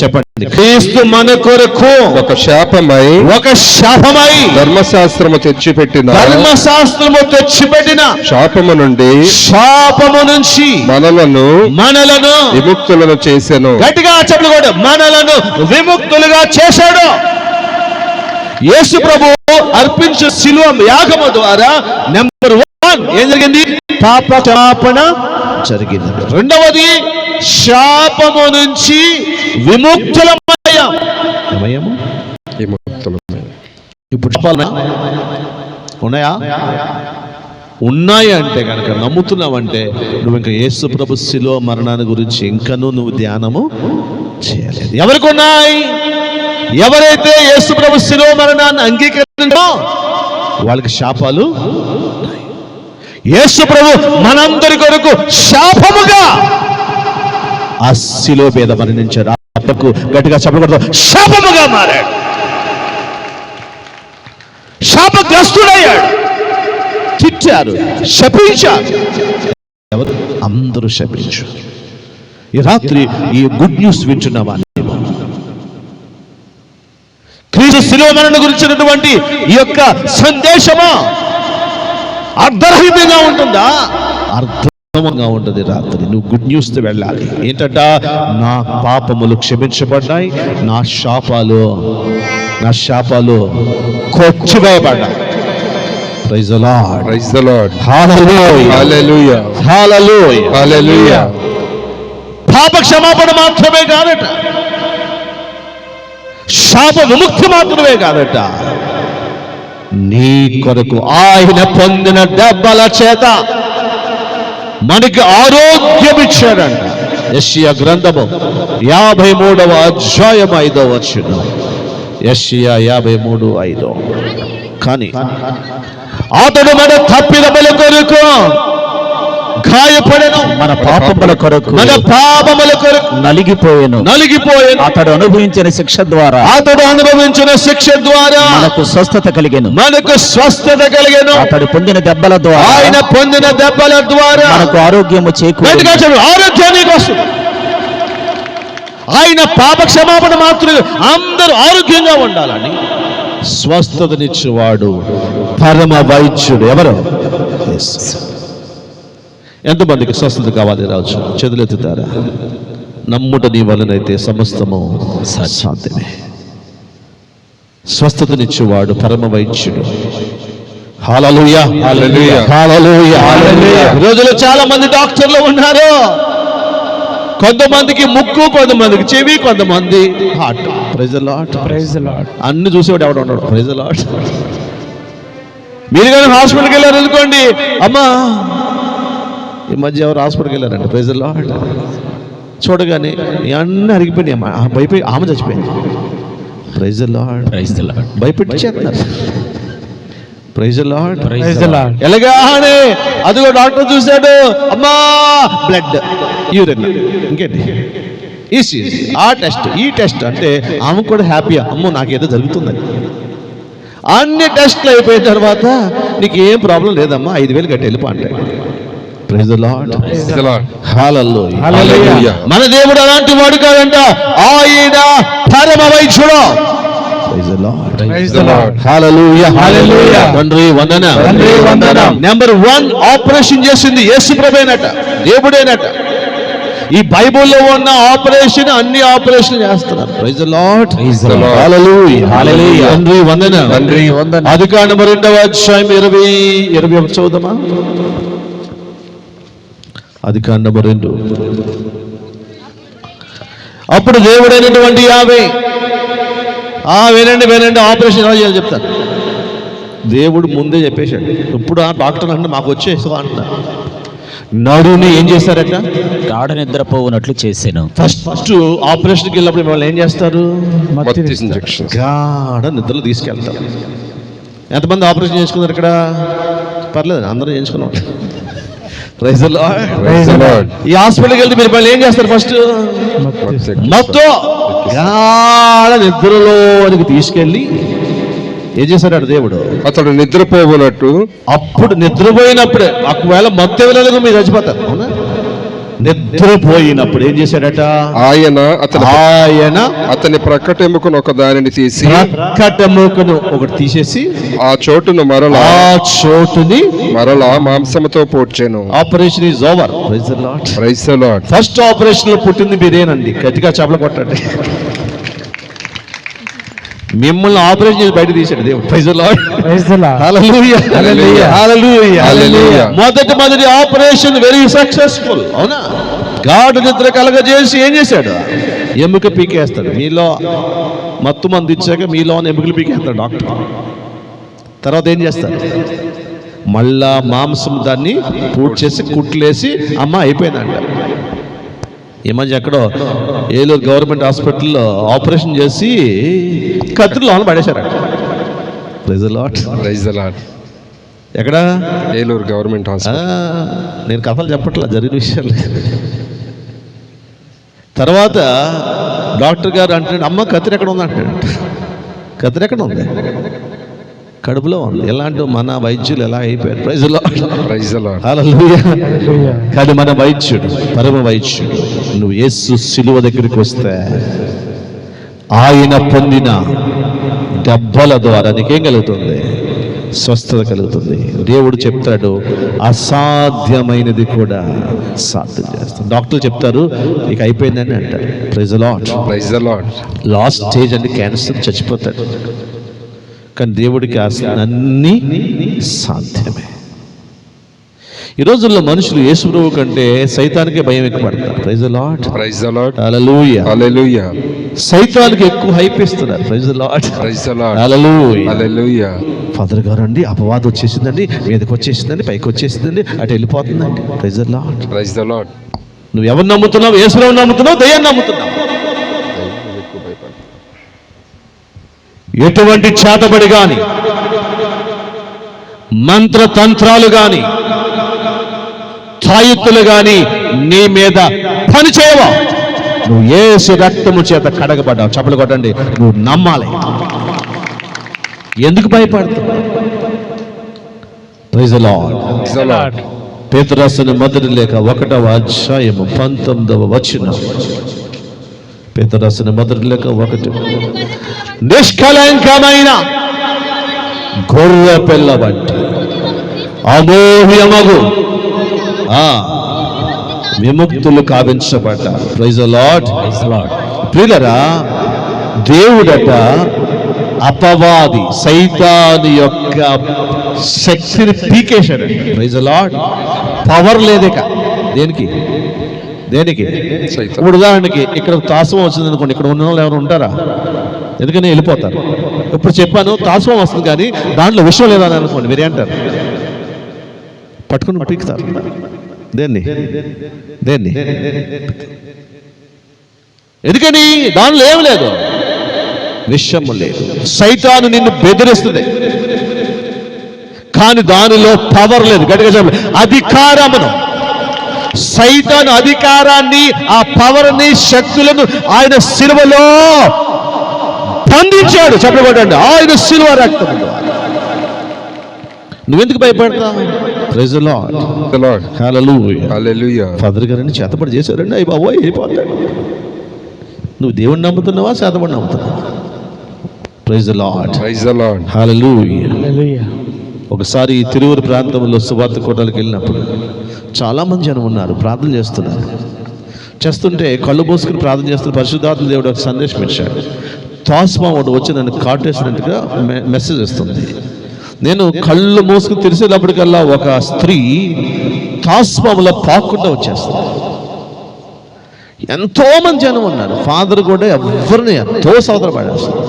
చెప్పండి. క్రీస్తు మన కొరకు ఒక శాపమై ధర్మశాస్త్రము తెచ్చిపెట్టిన శాపము నుంచి మనలను విముక్తులను చేసెను. గట్టిగా చెప్పలు కూడా, మనలను విముక్తులుగా చేశాడు. యేసు ప్రభు అర్పించు శిలువ యాగము ద్వారా నెంబర్ 1 ఏం జరిగింది? పాప క్షమాపణ జరిగింది. రెండవది, శాపము నుంచి విముక్తులమయ్యాము. ఇప్పుడు ఉన్నాయా? ఉన్నాయి అంటే కనుక నమ్ముతున్నావంటే నువ్వు ఇంకా యేసు ప్రభు శిలువ మరణాన్ని గురించి ఇంకనూ నువ్వు ధ్యానము చేయలేదు. ఎవరికి ఉన్నాయి? ఎవరైతే యేసు ప్రభు శిలువ మరణాన్ని అంగీకరించారో వాళ్ళకి శాపాలు. యేసు ప్రభు మనందరి కొరకు శాపముగా ఆ శిలువ మీద మరణించారు. గట్టిగా చెప్పకూడదు, శాపముగా మారాడు, శాపగ్రస్తుడయ్యాడు. తిట్టారు, శపించారు. ఎవరు? అందరూ శపించు. ఈ రాత్రి ఈ గుడ్ న్యూస్ వింటున్న వాళ్ళు, క్రీస్తు శిలువ మరణం గురించినటువంటి ఈ యొక్క సందేశమా అర్ధరహితంగా ఉంటుందా? అర్థంగా ఉంటుంది. రాత్రి నువ్వు గుడ్ న్యూస్ తో వెళ్ళాలి. ఏంటంట? నా పాపములు క్షమించబడ్డాయి, నా శాపాలు కొచ్చివేయబడ్డాయి. Praise the Lord, praise the Lord, hallelujah, hallelujah, hallelujah, hallelujah. పాప క్షమాపణ మాత్రమే కాదట, శాప విముక్తి మాత్రమే కాదట, నీ కొరకు ఆయన పొందిన దెబ్బల చేత మనకి ఆరోగ్యం ఇచ్చాడంట. యెషయా గ్రంథము 53వ అధ్యాయం 5వ వచనం. యెషయా 53:5. కానీ అతడు మన తప్పిదముల కొరకు గాయపడెను, మన పాపముల కొరకు నలిగిపోయెను. అతడు అనుభవించిన శిక్ష ద్వారా మనకు స్వస్థత కలిగెను. అతడు పొందిన దెబ్బల ద్వారా, ఆయన పొందిన దెబ్బల ద్వారా మనకు ఆరోగ్యము చేకూరింది. ఆరోగ్యాన్ని కోసం ఆయన పాప క్షమాపణ మాత్రమే అందరూ ఆరోగ్యంగా ఉండాలని స్వస్థతనిచ్చేవాడు పరమ వైద్యుడు. ఎవరు? ఎంతమందికి స్వస్థత కావాలి? రాజు చేతులెత్తుతారా? నమ్ముట నీ వలనైతే సమస్తము సాధ్యమే. స్వస్థతనిచ్చేవాడు పరమ వైద్యుడు. హల్లెలూయా, హల్లెలూయా, హల్లెలూయా, హల్లెలూయా. ఈ రోజులో చాలా మంది డాక్టర్లు ఉన్నారు. కొంతమందికి ముక్కు, కొంతమందికి చెవి, కొంతమంది heart. Praise the Lord, praise the Lord. అన్ని చూసేవాడు ఎవడు ఉన్నాడు? Praise the Lord. మీరు కానీ హాస్పిటల్కి వెళ్ళారు అనుకోండి, అమ్మా ఈ మధ్య ఎవరు హాస్పిటల్కి వెళ్ళారంటే ప్రైజ్ ది లార్డ్, చూడగానే అన్నీ అరిగిపోయినాయి, భయపోయి ఆమె చచ్చిపోయింది. Praise the Lord, praise the Lord. భయపెట్టి చేస్తున్నారు. Praise the Lord, praise the Lord. ఎలాగానే అదిగో డాక్టర్ చూశాడు, అమ్మా బ్లడ్, యూరిన్, ఇంకేంటి ఈసీజీ, ఆ టెస్ట్, ఈ టెస్ట్ అంటే ఆమె కూడా హ్యాపీ. అమ్మో నాకేదో జరుగుతుందని. అన్ని టెస్ట్లు అయిపోయిన తర్వాత నీకు ఏం ప్రాబ్లం లేదమ్మా, 5,000 కట్టి వెళ్ళిపో అంటే. Praise the Lord, praise the Lord, hallelujah, hallelujah. మన దేవుడు అలాంటి వాడు కాదంట, ఆయన పరమ వైద్యుడు. Praise the Lord, praise the Lord, hallelujah, hallelujah. తండ్రి వందనం, తండ్రి వందనం. నెంబర్ 1 ఆపరేషన్ చేసింది యేసు ప్రభువేనట, దేవుడేనట. ఈ బైబిల్లో ఉన్న ఆపరేషన్ అన్ని ఆపరేషన్ చేస్తున్నారు. Praise the Lord, praise the Lord, hallelujah, hallelujah. తండ్రి వందనం, తండ్రి వందనం. ఆదికాండం 2వ అధ్యాయం 21 చదువుదామా? ఆదికాండం 2. అప్పుడు దేవుడైనటువంటి యావే, వినండి ఆపరేషన్ ఎలా చేయాలి చెప్తాను. దేవుడు ముందే చెప్పేశాడు. ఇప్పుడు ఆ డాక్టర్ అంటే మాకు వచ్చేసా అంటున్నారు. నడుని ఏం చేశారట? గాఢ నిద్రపోవునట్లు చేశాను. ఫస్ట్ ఆపరేషన్కి వెళ్ళినప్పుడు మిమ్మల్ని ఏం చేస్తారు? గాఢ నిద్రలో తీసుకెళ్తారు. ఎంతమంది ఆపరేషన్ చేసుకున్నారు ఇక్కడ? పర్లేదు, అందరూ చేయించుకున్నాం. Praise the Lord, praise the Lord. ఈ హాస్పిటల్కి వెళ్తే మీరు ఏం చేస్తారు? ఫస్ట్ మొత్తం గాఢ నిద్రలోనికి తీసుకెళ్ళి ఏం చేశాడు దేవుడు? అతడు నిద్రపోవునట్టు. అప్పుడు నిద్రపోయినప్పుడే, ఒకవేళ మత్తు వెళ్ళలేదు మీరు చచ్చిపోతారు. అవునా? నిద్రపోయినప్పుడు ఏం చేశాడట? ఆయన అతని ప్రక్కటెముకను ఒక దానిని తీసి ప్రక్కటెముకను ఒకటి తీసేసి ఆ చోటును మరలా మాంసముతో పోడ్చాను. Operation is over. Praise the Lord. First operation లో పుట్టింది మీరేనండి. గట్టిగా చేపలు కొట్టండి. మిమ్మల్ని ఆపరేషన్ చేసి బయట తీశాడు దేవుడు. Praise the Lord. Hallelujah. Hallelujah. మొదటి ఆపరేషన్ వెరీ సక్సెస్ఫుల్. అవునా? గాఢ నిద్ర కలగజేసి ఏం చేశాడు? ఎముక పీకేస్తాడు. మీలో మత్తు మంది ఇచ్చాక మీలో ఎముకలు పీకేస్తాడు డాక్టర్. తర్వాత ఏం చేస్తాడు? మళ్ళా మాంసం దాన్ని పూర్తి చేసి కుట్లేసి అమ్మ అయిపోయిందంట. ఈ మధ్య ఎక్కడో ఏలూరు గవర్నమెంట్ హాస్పిటల్లో ఆపరేషన్ చేసి కత్తిలో పడేశారట. Praise the Lord. Praise the Lord. ఎక్కడ? Eluru government hospital. నేను కథలు చెప్పట్లా, జరిగిన విషయాలు. తర్వాత డాక్టర్ గారు అంటాడు, అమ్మ కత్తిరి ఎక్కడ ఉంది అంటాడు. కత్తిరి ఎక్కడ ఉంది? కడుపులో ఉంది. ఎలాంటి మన వైద్యులు ఎలా అయిపోయారు. Praise the Lord. Praise the Lord. Hallelujah. కానీ మన వైద్యుడు, పరమ వైద్యుడు, నువ్వు యేసు సిలువ దగ్గరికి వస్తే ఆయన పొందిన దెబ్బల ద్వారా నీకేం కలుగుతుంది? స్వస్థత కలుగుతుంది. దేవుడు చెప్తాడు, అసాధ్యమైనది కూడా సాధ్యం చేస్తాడు. డాక్టర్లు చెప్తారు ఇక అయిపోయిందని అంటారు. Praise the Lord. Praise the Lord. Last stage అంటే క్యాన్సర్, చచ్చిపోతాడు. కానీ దేవుడికి అన్నీ సాధ్యమే. ఈ రోజుల్లో మనుషులు యేసు ప్రభువు కంటే సైతానికే భయం ఎక్కువ పడతారు. Praise the Lord. Praise the Lord. Hallelujah. Hallelujah. సైతానికి ఎక్కువ హైప్ ఇస్తున్నారు. Praise the Lord. Praise the Lord. Hallelujah. Hallelujah. Father గారు అండి అపవాదం వచ్చేసిందండి, మీదకి వచ్చేసిందండి, పైకి వచ్చేసిందండి, అటు వెళ్ళిపోతుందండి. Praise the Lord. Praise the Lord. నువ్వు ఎవరు నమ్ముతున్నావు? యేసుని నమ్ముతున్నావు, దయ్యాన్ని నమ్ముతున్నావు? ఎటువంటి చేతబడి గాని, మంత్రతంత్రాలు గాని, తాయెత్తులు గాని నీ మీద పని చేయవా. నువ్వు యేసు రక్తము చేత కడగబడ్డావు. చప్పలు కొట్టండి. నువ్వు నమ్మాలి. ఎందుకు భయపడుతున్నావు? Praise the Lord. Praise the Lord. పేతురు రాసిన మొదటి లేఖ 1వ అధ్యాయము 19వ వచనం. పేతురు రాసిన మొదటి లేఖ 1. నిష్కలంకమైన గొర్రె పిల్ల వంటి అమోహ్యమగు విముక్తులు కావించబడ్డారు. Praise the Lord. ప్రియులరా, దేవుడట అపవాది సైతాను యొక్క శక్తిని పీకేశాడు. Praise the Lord. పవర్ లేదేక దేనికి ఇప్పుడు ఉదాహరణకి ఇక్కడ తాసం వచ్చింది అనుకోండి, ఇక్కడ ఉన్న వాళ్ళు ఎవరు ఉంటారా? ఎందుకని వెళ్ళిపోతారు. ఇప్పుడు చెప్పాను తాసం వస్తుంది కానీ దాంట్లో విషయం లేదని అనుకోండి, మీరే అంటారు, పట్టుకుని పీకుతారు. దేన్ని ఎందుకని? దానిలో ఏం లేదు, విషయము లేదు. సైతాను నిన్ను బెదిరిస్తుంది కానీ దానిలో పవర్ లేదు. గట్టిగా చెప్పాలి, అధికారమును. సైతాను అధికారాన్ని, ఆ పవర్ని, శక్తులను ఆయన సిలువలో బంధించాడు. చెప్పబడండి, ఆయన సిలువ రక్తం. నువ్వెందుకు భయపడతావు? Praise the Lord. Hallelujah. Hallelujah. Father గారిని చేతబడి చేశారండి, అయ్యి బాబోయ్ అయిపోతాడు. నువ్వు దేవుణ్ణి నమ్ముతున్నావా, చేతబడి నమ్ముతున్నావా? Praise the Lord. Praise the Lord. Hallelujah. ఒకసారి తిరువురు ప్రాంతంలో సువార్త కోటలకు వెళ్ళినప్పుడు చాలామంది జనం ఉన్నారు, ప్రార్థన చేస్తుంటే కళ్ళు పోసుకుని ప్రార్థన చేస్తున్న పరిశుద్ధాత్మ దేవుడు ఒక సందేశం ఇచ్చాడు. తాస్మా ఒకటి వచ్చి నన్ను కాటేసినట్టుగా మెసేజ్ వస్తుంది. నేను కళ్ళు మూసుకుని తెరిసేటప్పటికల్లా ఒక స్త్రీ తాస్మాలో పాక్కుండా వచ్చేస్తుంది. ఎంతో మంది జనం ఉన్నారు. ఫాదర్ కూడా ఎవరిని ఎంతో సోదరపడేస్తారు.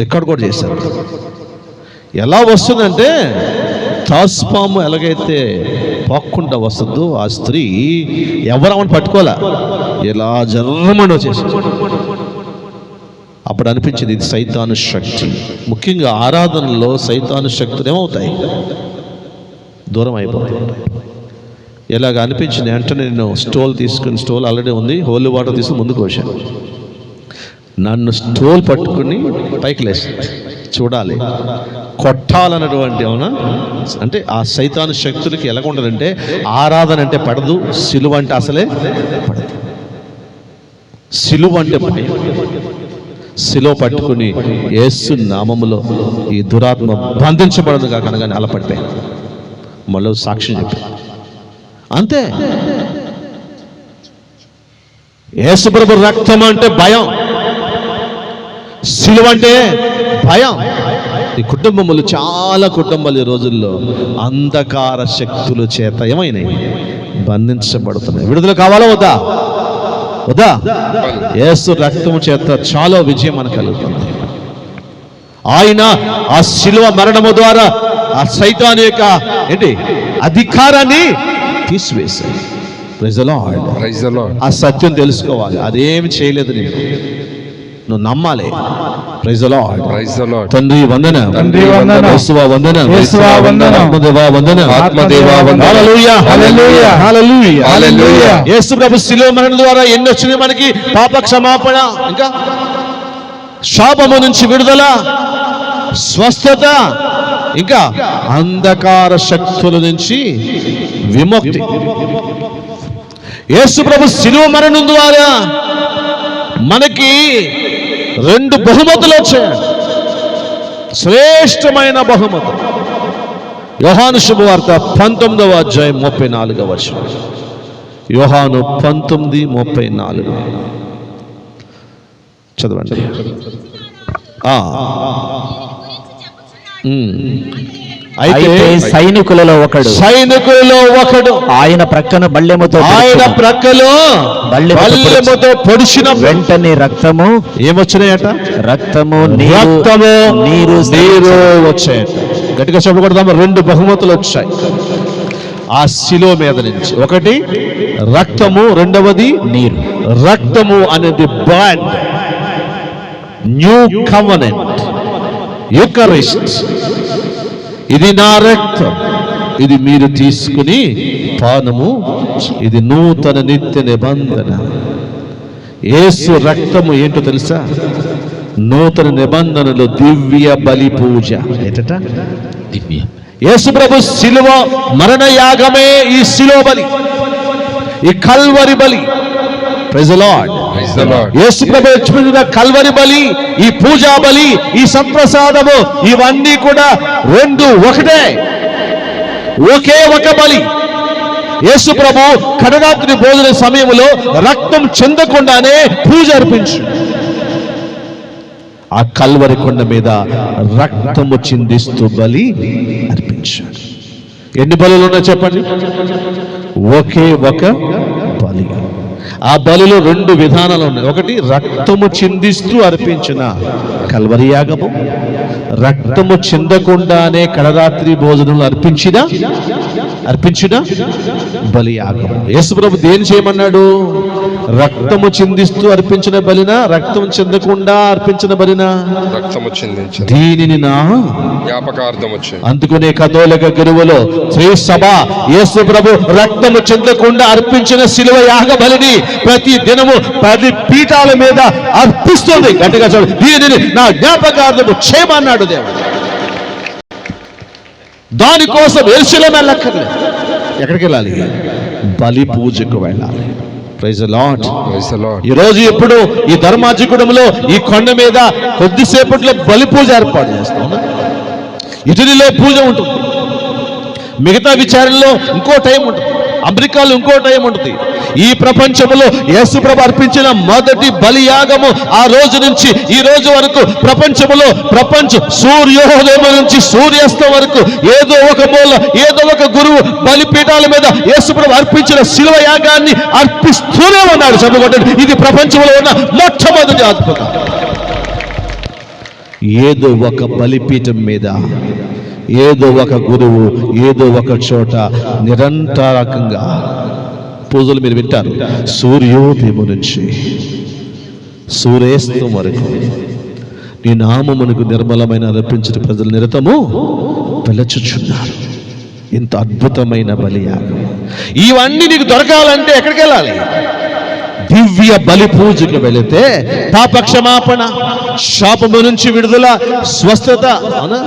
రికార్డ్ కూడా చేశారు. ఎలా వస్తుందంటే తాస్పాము ఎలాగైతే పాక్కుండా వస్తుందో ఆ స్త్రీ ఎవరమని పట్టుకోలే, ఎలా జర్రమని వచ్చేసి. అప్పుడు అనిపించింది ఇది సైతాను శక్తి. ముఖ్యంగా ఆరాధనలో సైతాను శక్తులు ఏమవుతాయి? దూరం అయిపోతాయి. ఎలాగ అనిపించింది అంటే నేను స్టోల్ ఆల్రెడీ ఉంది, హోలీ వాటర్ తీసుకుని ముందుకు వచ్చాను. నన్ను స్టోల్ పట్టుకుని పైకి లేచి చూడాలి. కొట్టాలన్నటువంటి అవునా, అంటే ఆ సైతాను శక్తులకి ఎలా ఉండదంటే ఆరాధన అంటే పడదు, సిలువ అంటే అసలే పడదు. సిలువ అంటే భయం. సిలువ పట్టుకుని యేసు నామములో ఈ దురాత్మ బంధించబడదు కాక అనగానే అలా పడిపోయి మళ్ళీ సాక్ష్యం చెప్పి అంతే. యేసు ప్రభు రక్తం అంటే భయం, సిలువ అంటే భయం. ఈ కుటుంబములు, చాలా కుటుంబాలు ఈ రోజుల్లో అంధకార శక్తుల చేత ఏమైనాయి, బంధించబడుతున్నాయి. విడుదల కావాలా వద్దా? వద్దా? యేసు రక్తము చేత చాలా విజయం మనకు కలుగుతుంది. ఆయన ఆ శిలువ మరణము ద్వారా ఆ సైతాను యొక్క ఏంటి అధికారాన్ని తీసివేశాడు. Praise the Lord. Praise the Lord. ఆ సత్యం తెలుసుకోవాలి. అదేమి చేయలేదు, నువ్వు నమ్మాలి. Praise the Lord. Praise the Lord. తండ్రి వందనం, తండ్రి వందనం, యేసువా వందనం, యేసువా వందనం, ఆత్మదేవా వందనం, ఆత్మదేవా వందనం. హల్లెలూయా, హల్లెలూయా, హల్లెలూయా, హల్లెలూయా. యేసు ప్రభు శిలువ మరణం ద్వారా ఎన్ని వచ్చినాయి మనకి? పాప క్షమాపణ, ఇంకా శాపము నుంచి విడుదల, స్వస్థత, ఇంకా అంధకార శక్తుల నుంచి విముక్తి. యేసు ప్రభు శిలువ మరణం ద్వారా మనకి 2 బహుమతులు వచ్చాయి, శ్రేష్టమైన బహుమతి. యోహాను శుభవార్త 19వ అధ్యాయం 34వ వచనం. యోహాను 19:34 చదవండి. అయితే సైనికులలో ఒకడు ఆయన ప్రక్కన బల్లెముతో పొడిచిన వెంటనే రక్తము ఏమొచ్చినాయట? రక్తము నీరు వచ్చాయట. గట్టిగా చెప్పకూడదామా? 2 బహుమతులు వచ్చాయి ఆ శిలువ మీద నుంచి. ఒకటి రక్తము, రెండవది నీరు. రక్తము అనేది బ్లడ్, న్యూ కవెనెంట్, యూకరిస్ట్. ఇది నా రక్తం, ఇది మీరు తీసుకుని పానము, ఇది నూతన నిత్య నిబంధన. యేసు రక్తము ఏంటో తెలుసా? నూతన నిబంధనలో దివ్య బలి పూజ. ఏంటట? దివ్య. యేసు ప్రభు శిలువ మరణ యాగమే ఈ శిలువ బలి, ఈ కల్వరి బలి. Praise the Lord. Praise the Lord. యేసు ప్రభు చూపిన కల్వరి బలి, ఈ పూజా బలి, ఈ సంప్రసాదము, ఇవన్నీ కూడా 2 ఒకటే, ఒకే ఒక బలి. యేసు ప్రభు కడరాత్రి భోజన సమయంలో రక్తం చెందకుండానే పూజ అర్పించు. ఆ కల్వరి కొండ మీద రక్తము చిందిస్తూ బలి అర్పించాడు. ఎన్ని బలులు ఉన్నాయి చెప్పండి? ఒకే ఒక బలి. ఆ బలిలో 2 విధానాలు ఉన్నాయి. ఒకటి రక్తము చిందిస్తూ అర్పించిన కల్వరి యాగము, రక్తము చిందకుండానే కడరాత్రి భోజనంలో అర్పించిన బలి యాగము. యేసు ప్రభు దేని చేయమన్నాడు? రక్తము చిందిస్తూ అర్పించిన బలినా, రక్తం చెందకుండా అర్పించిన బలినా? రక్తము చిందించిన దీనిని నా జ్ఞాపకార్థం వచ్చింది. అందుకునే కథోలిక గురువులు శ్రీ సభ యేసు ప్రభు రక్తము చెందకుండా అర్పించిన శిలువ యాగ బలిని ప్రతి దినము 10 పీఠాల మీద అర్పిస్తుంది. గట్టిగా చూడు, దీనిని నా జ్ఞాపకార్థము చేయమన్నాడు దేవుడు. దానికోసం యెరూషలేము వెళ్ళక్కర్లేదు. ఎక్కడికి వెళ్ళాలి? బలి పూజకు వెళ్ళాలి. Praise the Lord. Praise the Lord. ఈ రోజు ఎప్పుడు ఈ ధర్మాజిగూడెంలో ఈ కొండ మీద కొద్దిసేపట్లో బలి పూజ ఏర్పాటు చేస్తాం. ఇటలీలో పూజ ఉంటుంది, మిగతా విచారణలో ఇంకో టైం ఉంటుంది, అమెరికాలో ఇంకో టైం ఉంటుంది. ఈ ప్రపంచంలో యేసు ప్రభు అర్పించిన మొదటి బలియాగము ఆ రోజు నుంచి ఈ రోజు వరకు ప్రపంచ సూర్యోదయం నుంచి సూర్యాస్తం వరకు ఏదో ఒక మూల, ఏదో ఒక గురువు బలిపీఠాల మీద యేసు ప్రభు అర్పించిన శిలువ యాగాన్ని అర్పిస్తూనే ఉన్నాడు. చదువుకోండి, ఇది ప్రపంచంలో ఉన్న మొట్టమొదటి అద్భుతం. ఏదో ఒక బలిపీఠం మీద ఏదో ఒక గురువు ఏదో ఒక చోట నిరంతరకంగా పూజలు మీరు వింటారు. సూర్యోదయం నుంచి సూర్యాస్తం వరకు నీ నామమునకు నిర్మలమైన అర్పించిన ప్రజలు నిరతము పిలచుచున్నారు. ఇంత అద్భుతమైన బలియాగం. ఇవన్నీ నీకు దొరకాలంటే ఎక్కడికి వెళ్ళాలి? దివ్య బలి పూజకు వెళితే పాప క్షమాపణ, శాపము నుంచి విడుదల, స్వస్థత. అవునా?